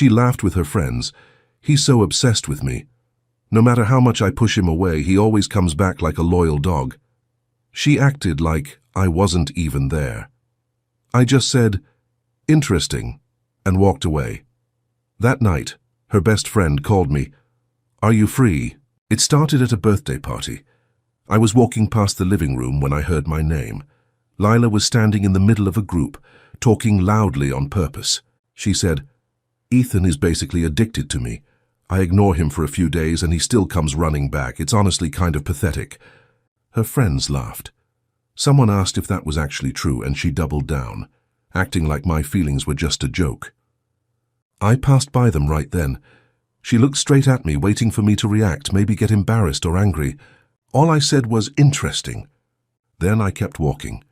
She laughed with her friends. "He's so obsessed with me. No matter how much I push him away, he always comes back like a loyal dog." She acted like I wasn't even there. I just said, "Interesting," and walked away. That night, her best friend called me. "Are you free?" It started at a birthday party. I was walking past the living room when I heard my name. Lila was standing in the middle of a group, talking loudly on purpose. She said, "Ethan is basically addicted to me. I ignore him for a few days and he still comes running back. It's honestly kind of pathetic." Her friends laughed. Someone asked if that was actually true, and she doubled down, acting like my feelings were just a joke. I passed by them right then. She looked straight at me, waiting for me to react, maybe get embarrassed or angry. All I said was, "Interesting." Then I kept walking.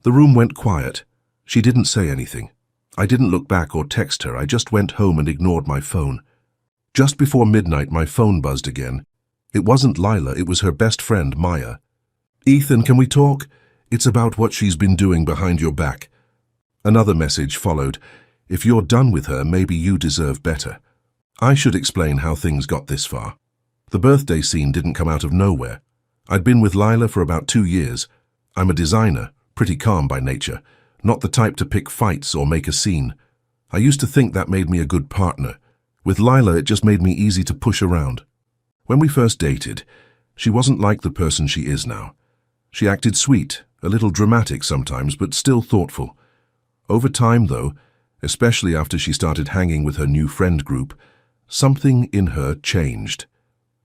The room went quiet. She didn't say anything. I didn't look back or text her. I just went home and ignored my phone. Just before midnight, my phone buzzed again. It wasn't Lila, it was her best friend, Maya. "Ethan, can we talk? It's about what she's been doing behind your back." Another message followed. "If you're done with her, maybe you deserve better." I should explain how things got this far. The birthday scene didn't come out of nowhere. I'd been with Lila for about 2 years. I'm a designer, pretty calm by nature, not the type to pick fights or make a scene. I used to think that made me a good partner. With Lila, it just made me easy to push around. When we first dated, she wasn't like the person she is now. She acted sweet, a little dramatic sometimes, but still thoughtful. Over time, though, especially after she started hanging with her new friend group, something in her changed.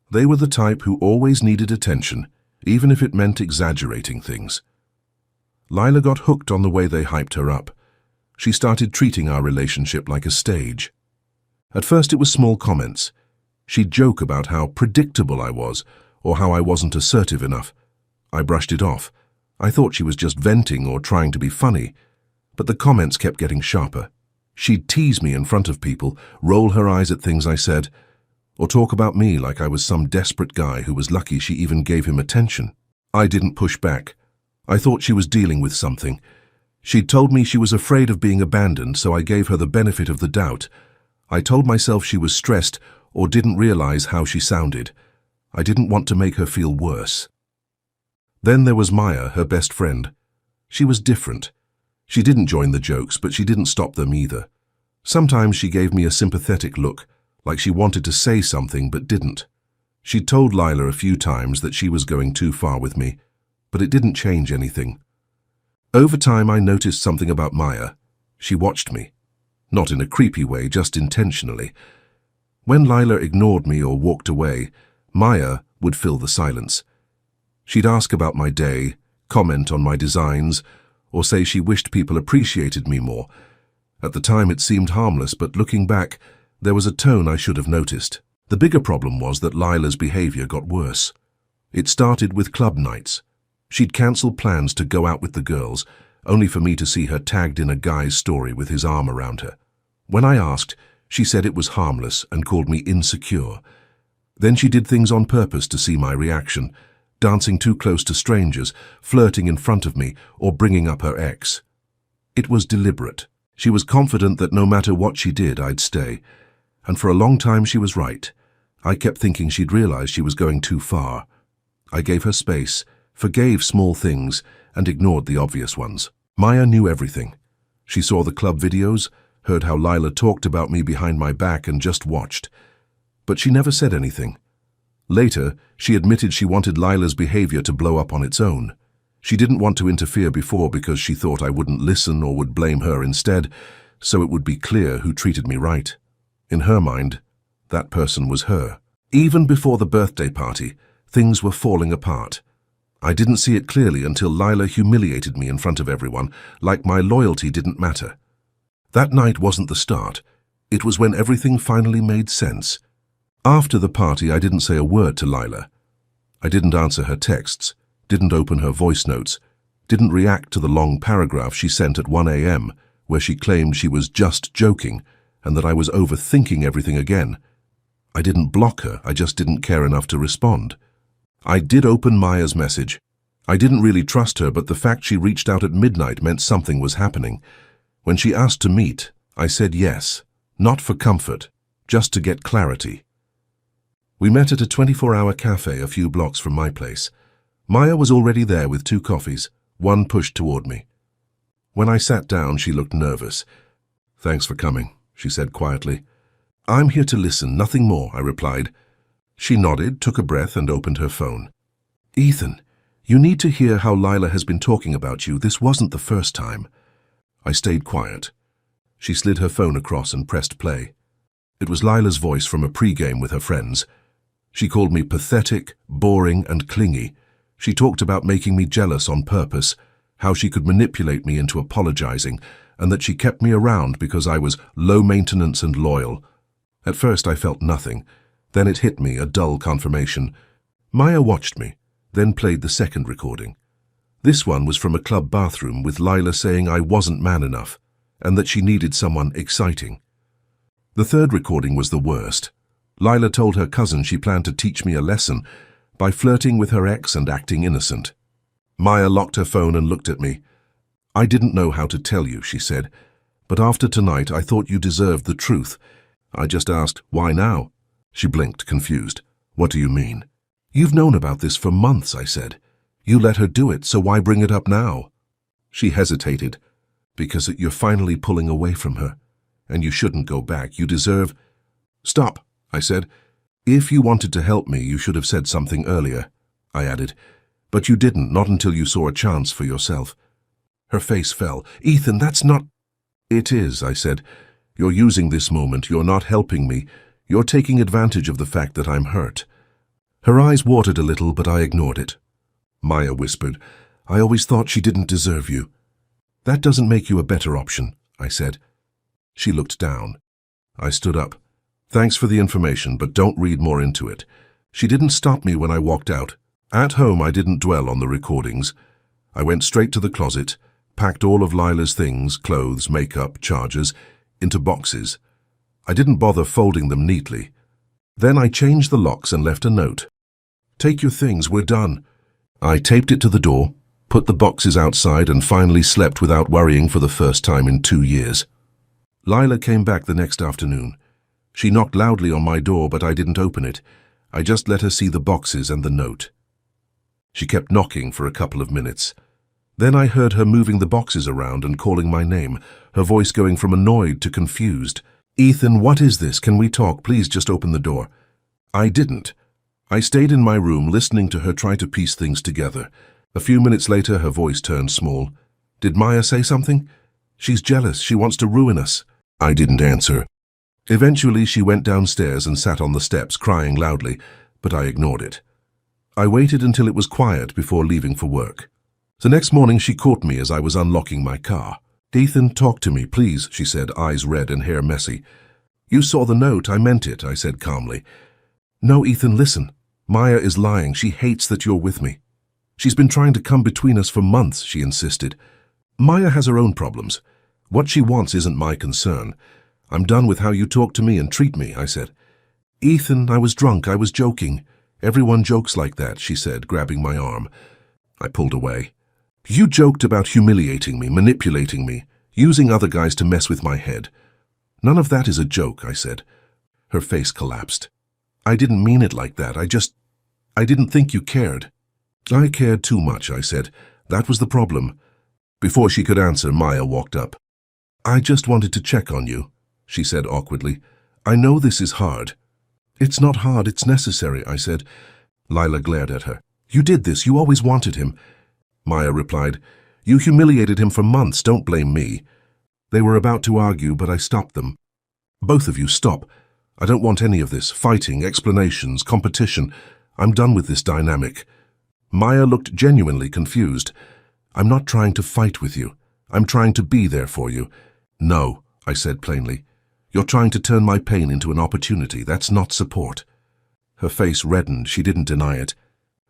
They were the type who always needed attention, even if it meant exaggerating things. Lila got hooked on the way they hyped her up. She started treating our relationship like a stage. At first it was small comments. She'd joke about how predictable I was, or how I wasn't assertive enough. I brushed it off. I thought she was just venting or trying to be funny. But the comments kept getting sharper. She'd tease me in front of people, roll her eyes at things I said, or talk about me like I was some desperate guy who was lucky she even gave him attention. I didn't push back. I thought she was dealing with something. She'd told me she was afraid of being abandoned, so I gave her the benefit of the doubt. I told myself she was stressed or didn't realize how she sounded. I didn't want to make her feel worse. Then there was Maya, her best friend. She was different. She didn't join the jokes, but she didn't stop them either. Sometimes she gave me a sympathetic look, like she wanted to say something but didn't. She'd told Lila a few times that she was going too far with me, but it didn't change anything. Over time, I noticed something about Maya. She watched me. Not in a creepy way, just intentionally. When Lila ignored me or walked away, Maya would fill the silence. She'd ask about my day, comment on my designs, or say she wished people appreciated me more. At the time it seemed harmless, but looking back, there was a tone I should have noticed. The bigger problem was that Lila's behavior got worse. It started with club nights. She'd cancel plans to go out with the girls, only for me to see her tagged in a guy's story with his arm around her. When I asked, she said it was harmless and called me insecure. Then she did things on purpose to see my reaction, dancing too close to strangers, flirting in front of me, or bringing up her ex. It was deliberate. She was confident that no matter what she did, I'd stay. And for a long time she was right. I kept thinking she'd realized she was going too far. I gave her space, forgave small things, and ignored the obvious ones. Maya knew everything. She saw the club videos, heard how Lila talked about me behind my back, and just watched. But she never said anything. Later, she admitted she wanted Lila's behavior to blow up on its own. She didn't want to interfere before because she thought I wouldn't listen or would blame her instead, so it would be clear who treated me right. In her mind, that person was her. Even before the birthday party, things were falling apart. I didn't see it clearly until Lila humiliated me in front of everyone, like my loyalty didn't matter. That night wasn't the start. It was when everything finally made sense. After the party, I didn't say a word to Lila. I didn't answer her texts, didn't open her voice notes, didn't react to the long paragraph she sent at 1 a.m., where she claimed she was just joking and that I was overthinking everything again. I didn't block her, I just didn't care enough to respond. I did open Maya's message. I didn't really trust her, but the fact she reached out at midnight meant something was happening. When she asked to meet, I said yes, Not for comfort, just to get clarity. We met at a 24-hour cafe a few blocks from my place. Maya was already there with 2 coffees, one pushed toward me. When I sat down, she looked nervous. "Thanks for coming," she said quietly. "I'm here to listen, nothing more," I replied. She nodded, took a breath, and opened her phone. "Ethan, you need to hear how Lila has been talking about you. This wasn't the first time." I stayed quiet. She slid her phone across and pressed play. It was Lila's voice from a pregame with her friends. She called me pathetic, boring, and clingy. She talked about making me jealous on purpose, how she could manipulate me into apologizing, and that she kept me around because I was low maintenance and loyal. At first I felt nothing. Then it hit me, a dull confirmation. Maya watched me, then played the second recording. This one was from a club bathroom with Lila saying I wasn't man enough, and that she needed someone exciting. The third recording was the worst. Lila told her cousin she planned to teach me a lesson by flirting with her ex and acting innocent. Maya locked her phone and looked at me. "I didn't know how to tell you," she said, "but after tonight I thought you deserved the truth. I just asked, why now?" She blinked, confused. "What do you mean?" "You've known about this for months," I said. "You let her do it, so why bring it up now?" She hesitated. "Because you're finally pulling away from her, and you shouldn't go back. You deserve—" "Stop," I said. "If you wanted to help me, you should have said something earlier," I added. "But you didn't, not until you saw a chance for yourself." Her face fell. "Ethan, that's not—" "It is," I said. "You're using this moment. You're not helping me. You're taking advantage of the fact that I'm hurt." Her eyes watered a little, but I ignored it. Maya whispered, "I always thought she didn't deserve you." "That doesn't make you a better option," I said. She looked down. I stood up. "Thanks for the information, but don't read more into it." She didn't stop me when I walked out. At home, I didn't dwell on the recordings. I went straight to the closet, packed all of Lila's things, clothes, makeup, chargers, into boxes. I didn't bother folding them neatly. Then I changed the locks and left a note. "Take your things, we're done." I taped it to the door, put the boxes outside, and finally slept without worrying for the first time in 2 years. Lila came back the next afternoon. She knocked loudly on my door, but I didn't open it. I just let her see the boxes and the note. She kept knocking for a couple of minutes. Then I heard her moving the boxes around and calling my name, her voice going from annoyed to confused. "Ethan, what is this? Can we talk? Please just open the door." I didn't. I stayed in my room listening to her try to piece things together. A few minutes later, her voice turned small. "Did Maya say something?" "She's jealous. She wants to ruin us." I didn't answer. Eventually, she went downstairs and sat on the steps, crying loudly, but I ignored it. I waited until it was quiet before leaving for work. The next morning, she caught me as I was unlocking my car. "Ethan, talk to me, please," she said, eyes red and hair messy. "You saw the note. I meant it," I said calmly. "No, Ethan, listen. Maya is lying. She hates that you're with me. She's been trying to come between us for months," she insisted. "Maya has her own problems. What she wants isn't my concern. I'm done with how you talk to me and treat me," I said. "Ethan, I was drunk. I was joking. Everyone jokes like that," she said, grabbing my arm. I pulled away. "You joked about humiliating me, manipulating me, using other guys to mess with my head. None of that is a joke," I said. Her face collapsed. "I didn't mean it like that. I didn't think you cared." "I cared too much," I said. "That was the problem." Before she could answer, Maya walked up. "I just wanted to check on you," she said awkwardly. "I know this is hard." "It's not hard, it's necessary," I said. Lila glared at her. "You did this, you always wanted him." Maya replied, "You humiliated him for months, don't blame me." They were about to argue, but I stopped them. "Both of you, stop. I don't want any of this, fighting, explanations, competition. I'm done with this dynamic." Maya looked genuinely confused. "I'm not trying to fight with you. I'm trying to be there for you." "No," I said plainly. "You're trying to turn my pain into an opportunity. That's not support." Her face reddened. She didn't deny it.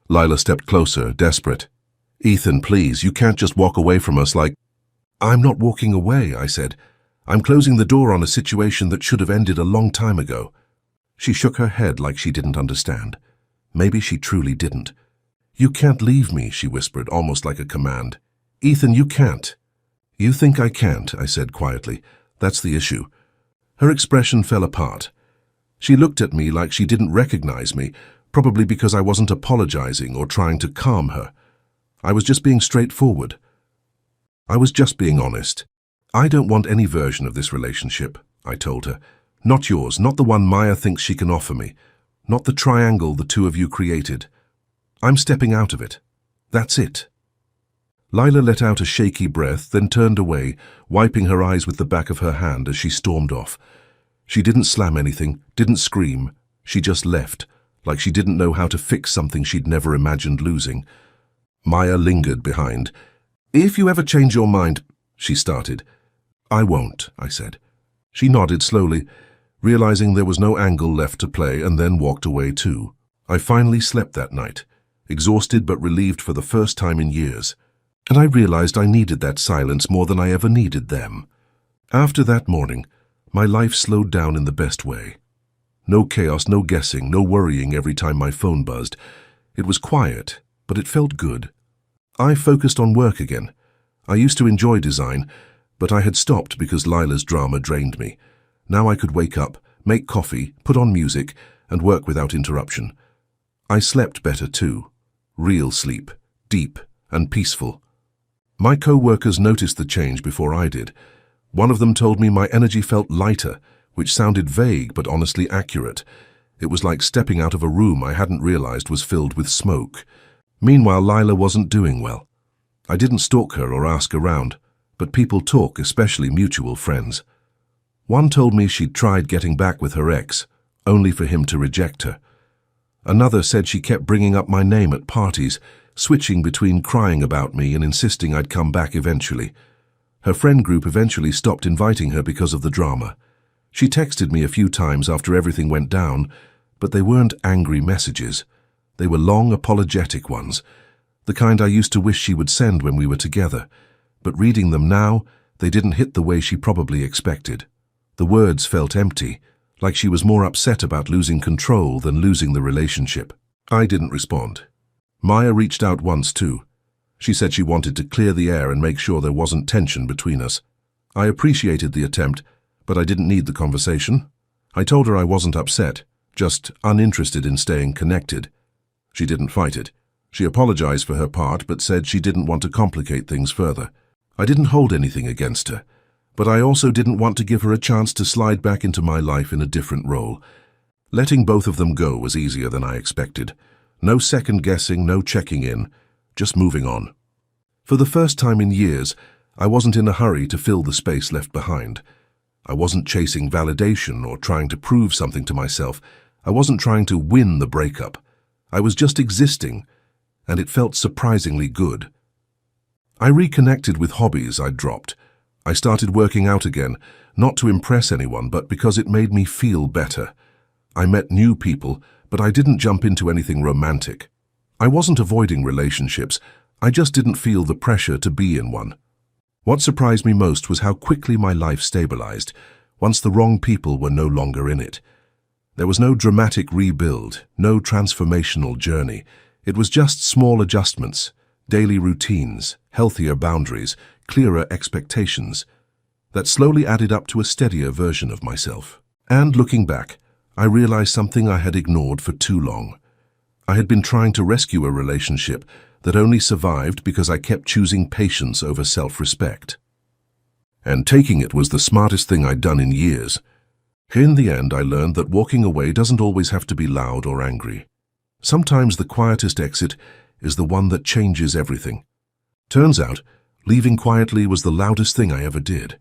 Lila stepped closer, desperate. "Ethan, please, you can't just walk away from us like—" "I'm not walking away," I said. "I'm closing the door on a situation that should have ended a long time ago." She shook her head like she didn't understand. Maybe she truly didn't. "You can't leave me," she whispered, almost like a command. "Ethan, you can't." "You think I can't," I said quietly. "That's the issue." Her expression fell apart. She looked at me like she didn't recognize me, probably because I wasn't apologizing or trying to calm her. I was just being straightforward. I was just being honest. I don't want any version of this relationship, I told her. Not yours, not the one Maya thinks she can offer me. Not the triangle the two of you created. I'm stepping out of it. That's it. Lila let out a shaky breath, then turned away, wiping her eyes with the back of her hand as she stormed off. She didn't slam anything, didn't scream. She just left, like she didn't know how to fix something she'd never imagined losing. Maya lingered behind. If you ever change your mind, she started. I won't, I said. She nodded slowly, realizing there was no angle left to play, and then walked away too. I finally slept that night, exhausted but relieved for the first time in years. And I realized I needed that silence more than I ever needed them. After that morning, my life slowed down in the best way. No chaos, no guessing, no worrying every time my phone buzzed. It was quiet, but it felt good. I focused on work again. I used to enjoy design, but I had stopped because Lila's drama drained me. Now I could wake up, make coffee, put on music, and work without interruption. I slept better too. Real sleep, deep and peaceful. My co-workers noticed the change before I did. One of them told me my energy felt lighter, which sounded vague but honestly accurate. It was like stepping out of a room I hadn't realized was filled with smoke. Meanwhile, Lila wasn't doing well. I didn't stalk her or ask around, but people talk, especially mutual friends. One told me she'd tried getting back with her ex, only for him to reject her. Another said she kept bringing up my name at parties, switching between crying about me and insisting I'd come back eventually. Her friend group eventually stopped inviting her because of the drama. She texted me a few times after everything went down, but they weren't angry messages. They were long, apologetic ones, the kind I used to wish she would send when we were together. But reading them now, they didn't hit the way she probably expected. The words felt empty, like she was more upset about losing control than losing the relationship. I didn't respond. Maya reached out once too. She said she wanted to clear the air and make sure there wasn't tension between us. I appreciated the attempt, but I didn't need the conversation. I told her I wasn't upset, just uninterested in staying connected. She didn't fight it. She apologized for her part, but said she didn't want to complicate things further. I didn't hold anything against her, but I also didn't want to give her a chance to slide back into my life in a different role. Letting both of them go was easier than I expected. No second guessing, no checking in, just moving on. For the first time in years, I wasn't in a hurry to fill the space left behind. I wasn't chasing validation or trying to prove something to myself. I wasn't trying to win the breakup. I was just existing, and it felt surprisingly good. I reconnected with hobbies I'd dropped. I started working out again, not to impress anyone, but because it made me feel better. I met new people, but I didn't jump into anything romantic. I wasn't avoiding relationships, I just didn't feel the pressure to be in one. What surprised me most was how quickly my life stabilized, once the wrong people were no longer in it. There was no dramatic rebuild, no transformational journey. It was just small adjustments, daily routines, healthier boundaries, clearer expectations, that slowly added up to a steadier version of myself. And looking back, I realized something I had ignored for too long. I had been trying to rescue a relationship that only survived because I kept choosing patience over self-respect. And taking it was the smartest thing I'd done in years. In the end, I learned that walking away doesn't always have to be loud or angry. Sometimes the quietest exit is the one that changes everything. Turns out, leaving quietly was the loudest thing I ever did.